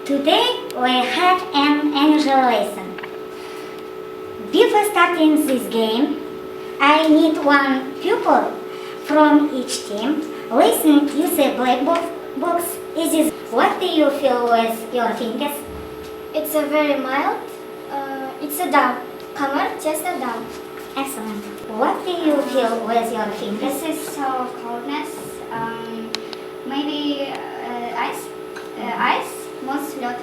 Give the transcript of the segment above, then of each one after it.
Today we have an unusual lesson. Before starting this game, I need one pupil from each team. Listen, use a black box. Is this what do you feel with your fingers? It's a very mild. It's a down. Hammer, just a down. Excellent. What do you feel with your fingers? This is so coldness. Maybe ice. Ice, most лед.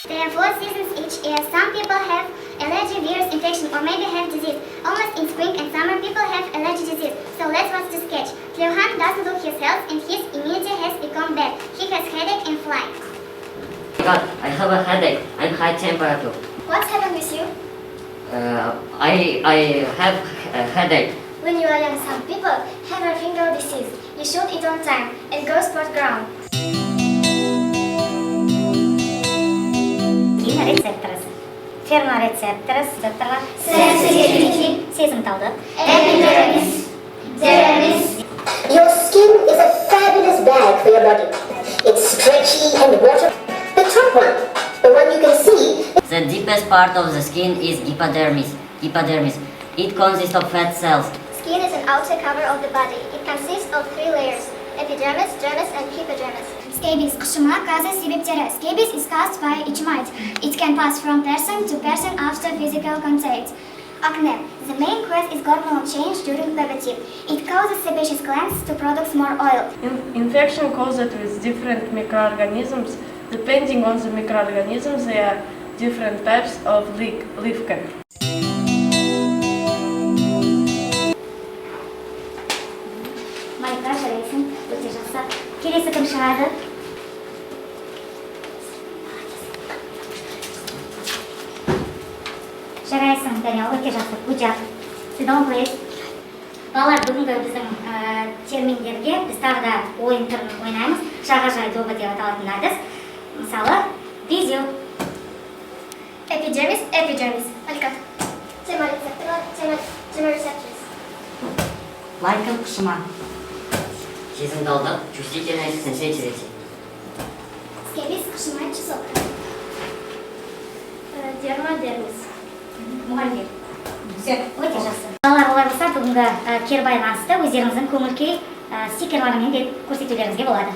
There are 4 seasons each year. Some people have allergy, virus infection, or maybe have disease. Almost in spring and summer, people have allergy disease. So let's watch the sketch. Johan doesn't look his health and his immunity has become bad. He has headache and fly. Oh my God, I have a headache and high temperature. What's happened with you? I have a headache. When you are young, some people have a finger disease. You should eat on time and go sport ground. Receptors. Fermoreceptors. Sensitivity. Сезімталдық. Epidermis. Dermis. Your skin is a fabulous bag for your body. It's stretchy and water. The top one, the one you can see. The deepest part of the skin is epidermis. It consists of fat cells. Skin is an outer cover of the body. It consists of 3 layers: epidermis, dermis, and hypodermis. Scabies, qışıma gazı sebepleri. Scabies is caused by itch mite. It can pass from person to person after physical contact. Acne. The main cause is hormonal change during puberty. It causes sebaceous glands to produce more oil. Infection caused with different microorganisms. Depending on the microorganisms, there are different types of lichen. Майка, жарайсың, өте жақсы. Келесі кім шығады? Жарайсың, Даниал, өте жақсы. Good job. Sit down, please. Балалар, бүгінгі біздің терминдерге біз тағы да ойын түрін ойнаймыз. Жағажай добы деп аталатын әдіс. Мысалы, видео. Epidermis, epidermis. Аликат. Chemoreceptors. Lichen қышыма. Сезімталдық, чувствительность, sensitivity. Scabies, qışıma, чесотка. Dermodermis. Мұғалімдер. Өте жақсы. Балалар олар болса бүгінгі кері байланысты өздеріңіздің көңіл күй стикерларымен де көрсетулеріңізге болады.